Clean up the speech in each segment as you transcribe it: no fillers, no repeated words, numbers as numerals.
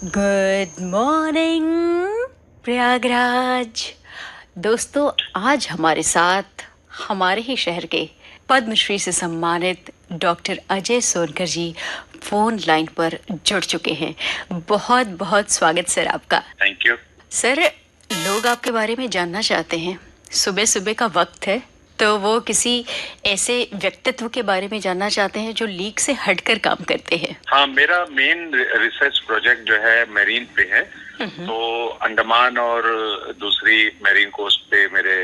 Good morning Prayagraj. दोस्तों, आज हमारे साथ हमारे ही शहर के पद्मश्री से सम्मानित डॉक्टर अजय सोनकर जी फोन लाइन पर जुड़ चुके हैं। बहुत बहुत स्वागत सर आपका। Thank you. सर, लोग आपके बारे में जानना चाहते हैं। सुबह सुबह का वक्त है, तो वो किसी ऐसे व्यक्तित्व के बारे में जानना चाहते हैं जो लीग से हटकर काम करते हैं। हाँ, मेरा मेन रिसर्च प्रोजेक्ट जो है मेरीन पे है। तो अंडमान और दूसरी मेरीन कोस्ट पे मेरे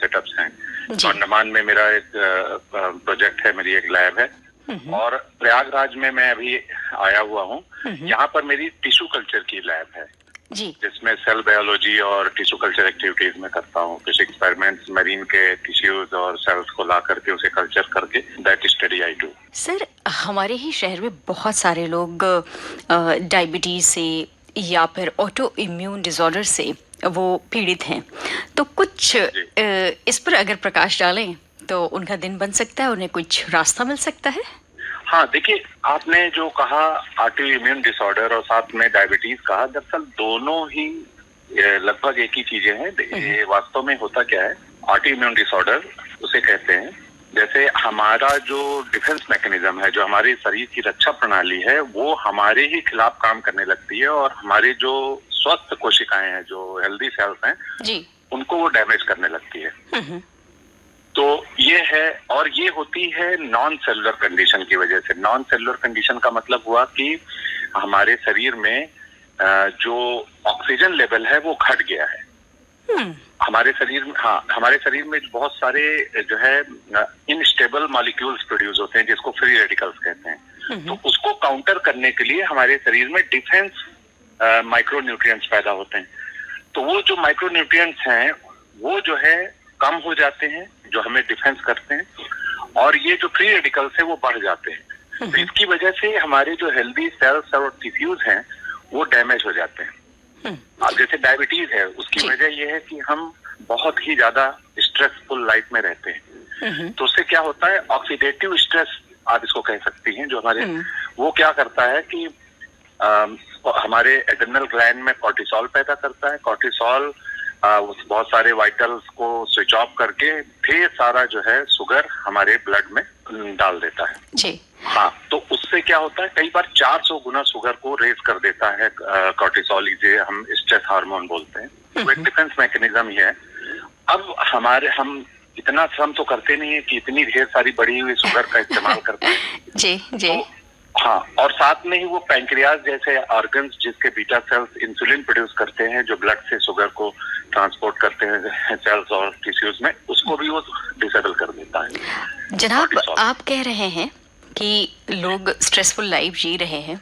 सेटअप्स हैं। तो अंडमान में मेरा एक प्रोजेक्ट है, मेरी एक लैब है। और प्रयागराज में मैं अभी आया हुआ हूँ। यहाँ पर मेरी टिश्यू कल्चर की लैब है जी, जिसमें सेल बायोलॉजी और टिश्यू कल्चर एक्टिविटीज में करता हूँ। कुछ एक्सपेरिमेंट्स मरीन के टिश्यूज और सेल्स को ला करके उसे कल्चर करके that study I do. Sir, हमारे ही शहर में बहुत सारे लोग डायबिटीज से या फिर ऑटो इम्यून डिसऑर्डर से वो पीड़ित हैं। तो कुछ इस पर अगर प्रकाश डालें तो उनका दिन बन सकता है, उन्हें कुछ रास्ता मिल सकता है। हाँ, देखिए, आपने जो कहा ऑटो इम्यून डिसऑर्डर और साथ में डायबिटीज कहा, दरअसल दोनों ही लगभग एक ही चीजें हैं। ये वास्तव में होता क्या है, ऑटो इम्यून डिसऑर्डर उसे कहते हैं जैसे हमारा जो डिफेंस मैकेनिज्म है, जो हमारे शरीर की रक्षा प्रणाली है, वो हमारे ही खिलाफ काम करने लगती है और हमारे जो स्वस्थ कोशिकाएं हैं, जो हेल्दी सेल्स हैं जी, उनको वो डैमेज करने लगती है। तो ये है, और ये होती है नॉन सेलुलर कंडीशन की वजह से। नॉन सेलुलर कंडीशन का मतलब हुआ कि हमारे शरीर में जो ऑक्सीजन लेवल है वो घट गया है। हमारे शरीर में, हाँ, हमारे शरीर में बहुत सारे जो है इनस्टेबल मॉलिक्यूल्स प्रोड्यूस होते हैं जिसको फ्री रेडिकल्स कहते हैं। तो उसको काउंटर करने के लिए हमारे शरीर में डिफेंस माइक्रो न्यूट्रिएंट्स पैदा होते हैं। तो वो जो माइक्रो न्यूट्रिएंट्स हैं वो जो है कम हो जाते हैं, जो हमें डिफेंस करते हैं, और ये जो फ्री रेडिकल्स है वो बढ़ जाते हैं। तो इसकी वजह से हमारे जो हेल्दी सेल्स और टिश्यूज हैं वो डैमेज हो जाते हैं। अब जैसे डायबिटीज है, उसकी वजह ये है कि हम बहुत ही ज्यादा स्ट्रेसफुल लाइफ में रहते हैं। तो उससे क्या होता है, ऑक्सीडेटिव स्ट्रेस आप इसको कह सकती हैं, जो हमारे वो क्या करता है कि हमारे एड्रेनल ग्लैंड में कॉर्टिसोल पैदा करता है। कॉर्टिसोल बहुत सारे वाइटल्स को स्विच ऑफ करके ढेर सारा जो है शुगर हमारे ब्लड में डाल देता है जी। हाँ, तो उससे क्या होता है, कई बार 400 गुना शुगर को रेज कर देता है कॉर्टिसोल, जिसे हम स्ट्रेस हार्मोन बोलते हैं। तो एक डिफेंस मैकेनिज्म ही है। अब हम इतना श्रम तो करते नहीं है कि इतनी ढेर सारी बढ़ी हुई शुगर का इस्तेमाल करते हैं। जी जी। तो हाँ, और साथ में ही वो पैंक्रियाज जैसे ऑर्गन्स जिसके बीटा सेल्स इंसुलिन प्रोड्यूस करते हैं, जो ब्लड से शुगर को ट्रांसपोर्ट करते हैं सेल्स और टिश्यूज में, उसको भी वो डिसेबल कर देता है। जनाब, आप कह रहे हैं कि लोग स्ट्रेसफुल लाइफ जी रहे हैं।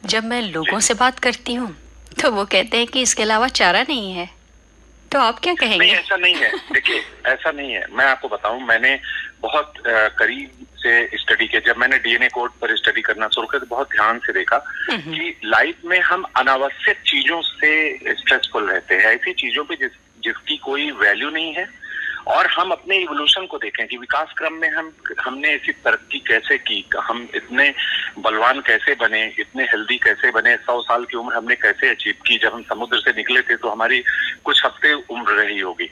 जब मैं लोगों से बात करती हूँ तो वो कहते हैं कि इसके अलावा चारा नहीं है। तो आप क्या कहेंगे? नहीं, ऐसा नहीं है। देखिए, ऐसा नहीं है। मैं आपको बताऊं, मैंने बहुत करीब से स्टडी किया। जब मैंने डीएनए कोड पर स्टडी करना शुरू किया तो बहुत ध्यान से देखा कि लाइफ में हम अनावश्यक चीजों से स्ट्रेसफुल रहते हैं, ऐसी चीजों पे जिसकी कोई वैल्यू नहीं है। और हम अपने इवोल्यूशन को देखें कि विकास क्रम में हमने ऐसी तरक्की कैसे की, हम इतने बलवान कैसे बने, इतने हेल्दी कैसे बने, 100 साल की उम्र हमने कैसे अचीव की। जब हम समुद्र से निकले थे तो हमारी कुछ हफ्ते उम्र रही होगी,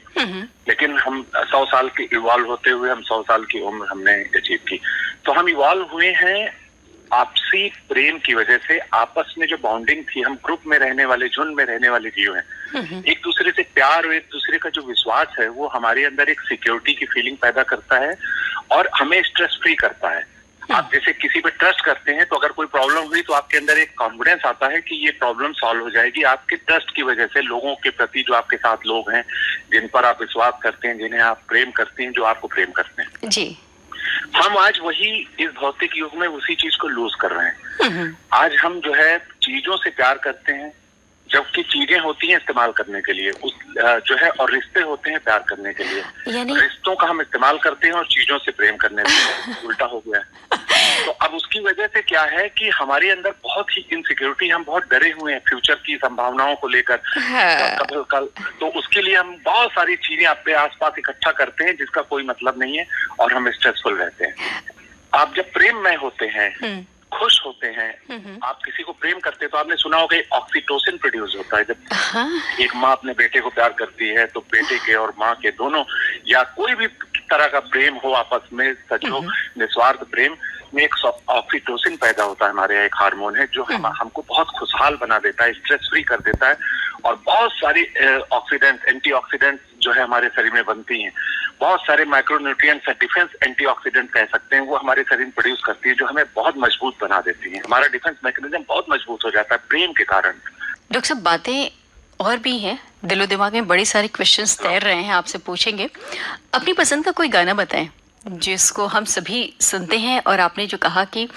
लेकिन हम 100 साल के इवॉल्व होते हुए हम 100 साल की उम्र हमने अचीव की। तो हम इवॉल्व हुए हैं आपसी प्रेम की वजह से। आपस में जो बॉन्डिंग थी, हम ग्रुप में रहने वाले, झुंड में रहने वाले जीव हैं। एक दूसरे से प्यार और एक दूसरे का जो विश्वास है वो हमारे अंदर एक सिक्योरिटी की फीलिंग पैदा करता है और हमें स्ट्रेस फ्री करता है। आप जैसे किसी पे ट्रस्ट करते हैं तो अगर कोई प्रॉब्लम हुई तो आपके अंदर एक कॉन्फिडेंस आता है कि ये प्रॉब्लम सॉल्व हो जाएगी। आपके ट्रस्ट की वजह से लोगों के प्रति, जो आपके साथ लोग हैं, जिन पर आप विश्वास करते हैं, जिन्हें आप प्रेम करते हैं, जो आपको प्रेम करते हैं जी। हम आज वही इस भौतिक युग में उसी चीज को लूज कर रहे हैं। आज हम जो है चीजों से प्यार करते हैं, जबकि चीजें होती हैं इस्तेमाल करने के लिए, उस जो है, और रिश्ते होते हैं प्यार करने के लिए। यानी रिश्तों का हम इस्तेमाल करते हैं और चीजों से प्रेम करने के उल्टा हो गया है। तो अब उसकी वजह से क्या है कि हमारे अंदर बहुत ही इनसिक्योरिटी, हम बहुत डरे हुए हैं फ्यूचर की संभावनाओं को लेकर। कल तो उसके लिए हम बहुत सारी चीजें अपने आसपास इकट्ठा करते हैं जिसका कोई मतलब नहीं है और हम स्ट्रेसफुल रहते हैं। आप जब प्रेम में होते हैं खुश होते हैं, आप किसी को प्रेम करते हैं तो आपने सुना होगा ऑक्सीटोसिन प्रोड्यूस होता है। जब हाँ, एक माँ अपने बेटे को प्यार करती है तो बेटे के और माँ के दोनों, या कोई भी तरह का प्रेम हो आपस में, सचो निस्वार्थ प्रेम में एक ऑक्सीटोसिन पैदा होता है हमारे यहाँ, एक हार्मोन है जो हमको बहुत खुशहाल बना देता है, स्ट्रेस फ्री कर देता है, और बहुत सारी ऑक्सीडेंट्स, एंटीऑक्सीडेंट्स जो है हमारे शरीर में बनती हैं। बहुत सारे माइक्रोन्यूट्रिएंट्स, डिफेंस एंटीऑक्सीडेंट कह सकते हैं, वो हमारे शरीर में प्रोड्यूस करती है, जो हमें बहुत मजबूत बना देती है। हमारा डिफेंस मैकेनिज्म बहुत मजबूत हो जाता है प्रेम के कारण। डॉक्टर साहब बातें और भी हैं, दिलो दिमाग में बड़े सारे क्वेश्चंस तैर रहे हैं, आपसे पूछेंगे। अपनी पसंद का कोई गाना बताएं जिसको हम सभी सुनते हैं, और आपने जो कहा कि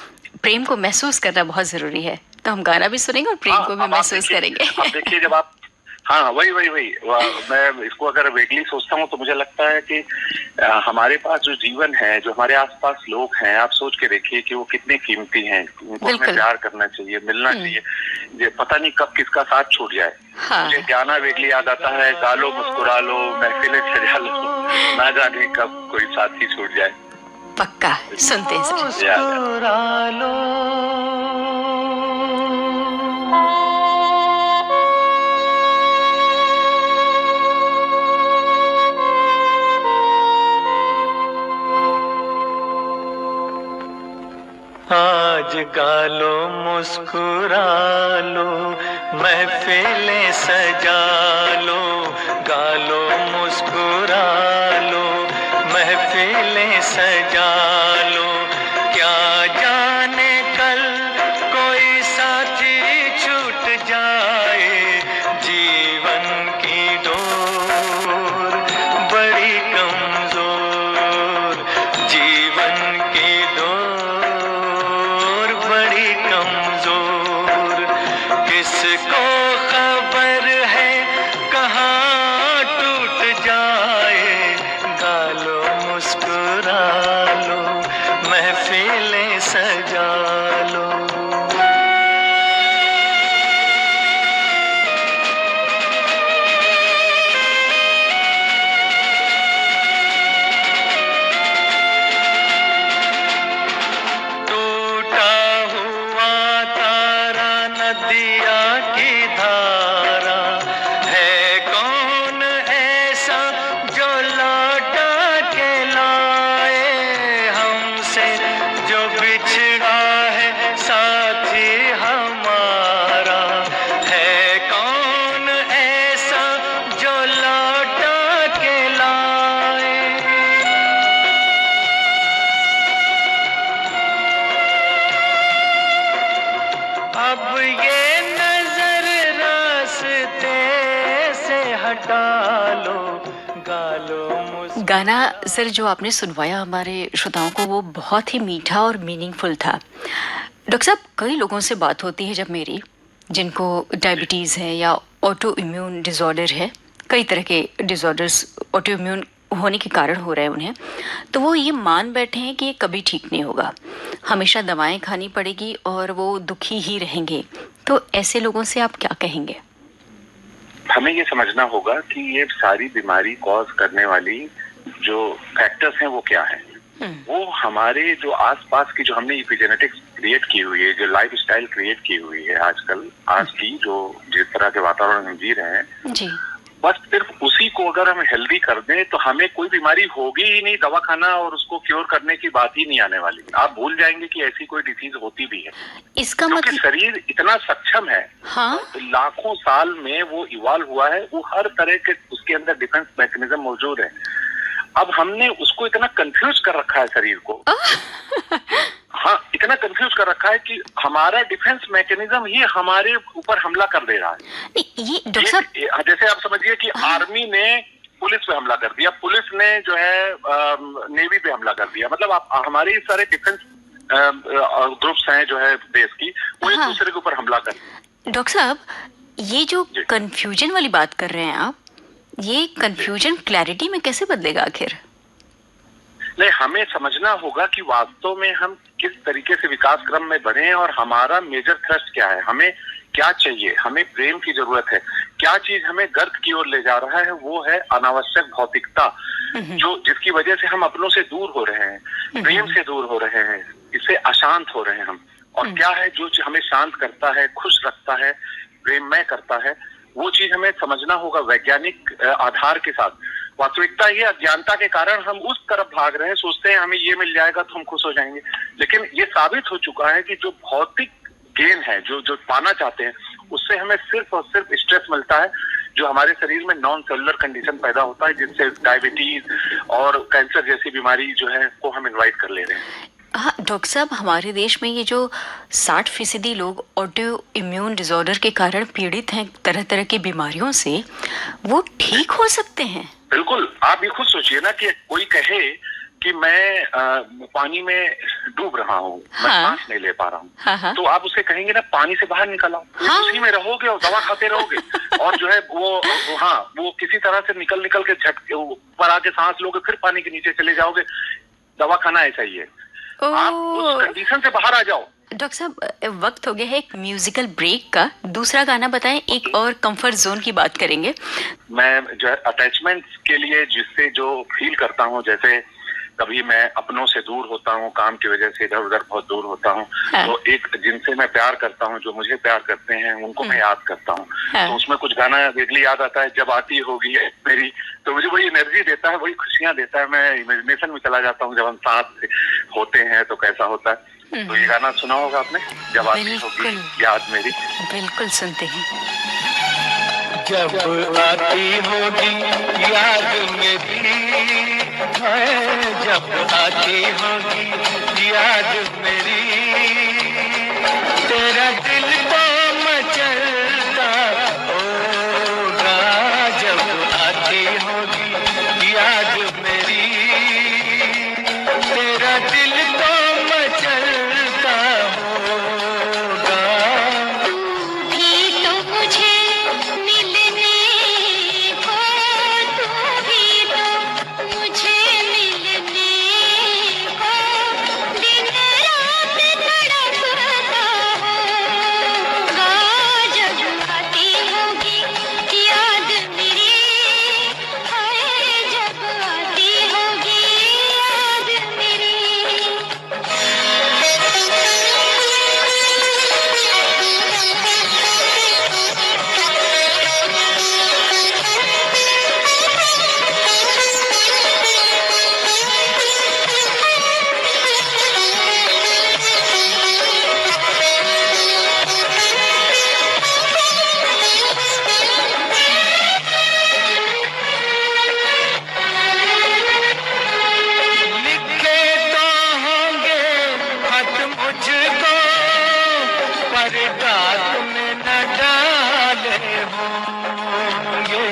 प्रेम को महसूस करना बहुत जरूरी है, तो हम गाना भी सुनेंगे और प्रेम को भी महसूस करेंगे। अब देखिए, जब आप, हाँ वही मैं इसको अगर वेगली सोचता हूँ तो मुझे लगता है कि हमारे पास जो जीवन है, जो हमारे आसपास लोग हैं, आप सोच के देखिए कि वो कितने कीमती हैं, उनको हमें प्यार करना चाहिए, मिलना चाहिए। ये पता नहीं कब किसका साथ छूट जाए। हाँ। मुझे गाना वेगली याद आता है, गा लो मुस्कुरा लो महफिलें सजा लो, ना जाने कब कोई साथी छूट जाए। पक्का सुनते हैं सर। मुस्कुरा लो, आज गा लो मुस्कुरा लो महफिलें सजा लो, गा लो मुस्कुरा लो महफिलें सजा लो। क्या जाने कल कोई साथी छूट जाए, जीवन की डोर बड़ी कमजोर, जीवन की डोर बड़ी कमजोर। किसको खबर है कहाँ टूट जाए, गा लो मुस्कुरा लो महफिलें सजा लो। टूटा हुआ तारा नदिया की धारा, है कौन ऐसा जो लौटा के लाए हमसे, जो बिछड़ा है साथी हमारा, है कौन ऐसा जो लौटा के लाए। अब ये नजर रास्ते से हटा लो, गा लो गाना सर जो आपने सुनवाया हमारे श्रोताओं को, वो बहुत ही मीठा और मीनिंगफुल था। डॉक्टर साहब, कई लोगों से बात होती है जब मेरी, जिनको डायबिटीज़ है या ऑटो इम्यून डिसऑर्डर है, कई तरह के डिसऑर्डर्स ऑटो इम्यून होने के कारण हो रहे हैं उन्हें, तो वो ये मान बैठे हैं कि ये कभी ठीक नहीं होगा, हमेशा दवाएं खानी पड़ेगी और वो दुखी ही रहेंगे। तो ऐसे लोगों से आप क्या कहेंगे? हमें ये समझना होगा कि ये सारी बीमारी कॉज करने वाली जो फैक्टर्स हैं वो क्या है। वो हमारे जो आसपास की, जो हमने इपिजेनेटिक्स क्रिएट की हुई है, जो लाइफस्टाइल क्रिएट की हुई है आजकल, आज की जो जिस तरह के वातावरण में जी रहे हैं जी, बस सिर्फ उसी को अगर हम हेल्दी कर दें तो हमें कोई बीमारी होगी ही नहीं, दवा खाना और उसको क्योर करने की बात ही नहीं आने वाली। आप भूल जाएंगे कि ऐसी कोई डिसीज होती भी है। इसका क्योंकि मतलब शरीर इतना सक्षम है, हाँ, लाखों साल में वो इवॉल्व हुआ है, वो हर तरह के उसके अंदर डिफेंस मैकेनिज्म मौजूद है। अब हमने उसको इतना कंफ्यूज कर रखा है शरीर को, हाँ इतना कंफ्यूज कर रखा है कि हमारा डिफेंस मैकेनिज्म ही हमारे ऊपर हमला कर दे रहा है। ये डॉक्टर साहब, जैसे आप समझिए कि आर्मी ने पुलिस पे हमला कर दिया, पुलिस ने जो है नेवी पे हमला कर दिया, मतलब आप हमारे सारे डिफेंस ग्रुप्स हैं जो है देश की, वो एक दूसरे के ऊपर हमला कर। डॉक्टर साहब, ये जो कंफ्यूजन वाली बात कर रहे हैं आप, ये कंफ्यूजन क्लैरिटी में कैसे बदलेगा आखिर? नहीं, हमें समझना होगा कि वास्तव में हम किस तरीके से विकास क्रम में बढ़े हैं और हमारा मेजर थ्रस्ट क्या है, हमें क्या चाहिए। हमें प्रेम की जरूरत है। क्या चीज हमें गर्त की ओर ले जा रहा है, वो है अनावश्यक भौतिकता, जो जिसकी वजह से हम अपनों से दूर हो रहे हैं, प्रेम से दूर हो रहे हैं, इससे अशांत हो रहे हैं हम। और क्या है जो हमें शांत करता है, खुश रखता है, प्रेममय करता है, वो चीज हमें समझना होगा वैज्ञानिक आधार के साथ। वास्तविकता ये अज्ञानता के कारण हम उस तरफ भाग रहे हैं, सोचते हैं हमें ये मिल जाएगा तो हम खुश हो जाएंगे, लेकिन ये साबित हो चुका है कि जो भौतिक गेन है, जो जो पाना चाहते हैं, उससे हमें सिर्फ और सिर्फ स्ट्रेस मिलता है, जो हमारे शरीर में नॉन सेलुलर कंडीशन पैदा होता है, जिससे डायबिटीज और कैंसर जैसी बीमारी जो है को हम इनवाइट कर ले रहे हैं। हाँ डॉक्टर साहब, हमारे देश में ये जो 60% लोग ऑटो इम्यून डिसऑर्डर के कारण पीड़ित हैं तरह तरह की बीमारियों से, वो ठीक हो सकते हैं? बिल्कुल। आप ये खुद सोचिए ना कि कोई कहे कि मैं पानी में डूब रहा हूँ, मैं सांस नहीं ले पा रहा हूँ, हाँ। तो आप उसे कहेंगे ना पानी से बाहर निकल आओ, तो उसी में रहोगे और दवा खाते रहोगे और जो है वो किसी तरह से निकल के झटके ऊपर आके सांस लोगे, फिर पानी के नीचे चले जाओगे। दवा खाना ऐसा ही है, आप उस कंडीशन से बाहर आ जाओ। डॉक्टर साहब, वक्त हो गया है एक म्यूजिकल ब्रेक का। दूसरा गाना बताएं, एक और कंफर्ट जोन की बात करेंगे। मैं जो है अटैचमेंट्स के लिए जिससे जो फील करता हूँ, जैसे कभी मैं अपनों से दूर होता हूँ, काम की वजह से इधर उधर बहुत दूर होता हूँ, तो एक जिनसे मैं प्यार करता हूँ, जो मुझे प्यार करते हैं, उनको मैं याद करता हूँ, तो उसमें कुछ गाना वेगली याद आता है, जब आती होगी मेरी, तो मुझे वही एनर्जी देता है, वही खुशियां देता है। मैं इमेजिनेशन में चला जाता हूँ, जब हम साथ होते हैं तो कैसा होता है। तो ये गाना सुना होगा आपने, जब आती होगी याद मेरी। बिल्कुल सुनते हैं। जब आती होगी याद मेरी, जब आती होगी याद मेरी, तेरा दिल तो मचलता होगा, जब आती होगी याद मेरी, तेरा दिल तो मचलता होगा। तू भी तो मुझे मिलने को, तू भी तो मुझे मिलने को, दिन रात तड़पता होगा, जब आती होगी याद मेरी, हाय जब आती होगी याद मेरी। लिखे तो होंगे खत मुझको, पर डाक में न डाले होंगे,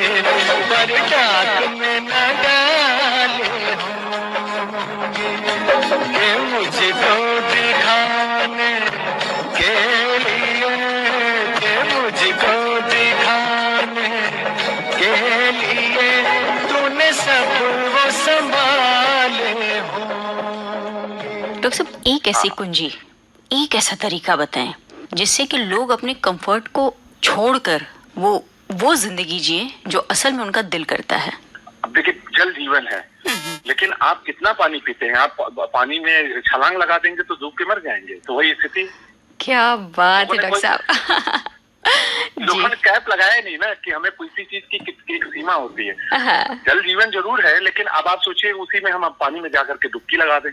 पर डाक में न डाले होंगे, ये मुझको दिखाने के लिए, ये मुझको दिखाने के लिए तूने सब वो संभाले होंगे। डॉक्टर साहब, एक ऐसी कुंजी, एक ऐसा तरीका बताएं जिससे कि लोग अपने कंफर्ट को छोड़कर वो जिंदगी जिए जो असल में उनका दिल करता है। अब देखिए, जल जीवन है, लेकिन आप कितना पानी पीते हैं? आप पानी में छलांग लगा देंगे तो डूब के मर जाएंगे, तो वही स्थिति। क्या बात है डॉक्टर साहब। लोगों ने कैप लगाया नहीं ना कि हमें किसी चीज की एक सीमा होती है। जल जीवन जरूर है, लेकिन अब आप सोचिए उसी में हम पानी में जाकर के डुबकी लगा दें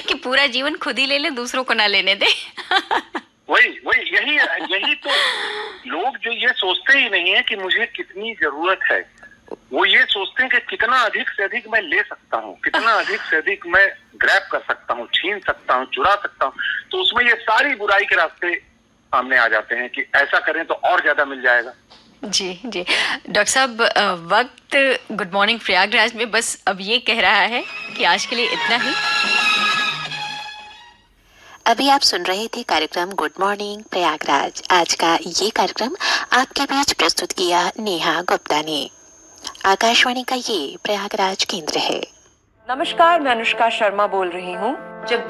कि पूरा जीवन खुद ही ले ले, दूसरों को ना लेने दे। वही यही तो लोग जो ये सोचते ही नहीं है कि मुझे कितनी जरूरत है, वो ये सोचते हैं कि कितना अधिक से अधिक मैं ले सकता हूँ, कितना अधिक से अधिक मैं ग्रैब कर सकता हूँ, छीन सकता हूँ, चुरा सकता हूँ। तो उसमें ये सारी बुराई के रास्ते सामने आ जाते हैं कि ऐसा करें तो और ज्यादा मिल जाएगा। जी डॉक्टर साहब, वक्त गुड मॉर्निंग प्रयागराज में बस अब ये कह रहा है कि आज के लिए इतना ही। अभी आप सुन रहे थे कार्यक्रम गुड मॉर्निंग प्रयागराज। आज का ये कार्यक्रम आपके बीच प्रस्तुत किया नेहा गुप्ता ने। आकाशवाणी का ये प्रयागराज केंद्र है। नमस्कार, मैं अनुष्का शर्मा बोल रही हूँ। जब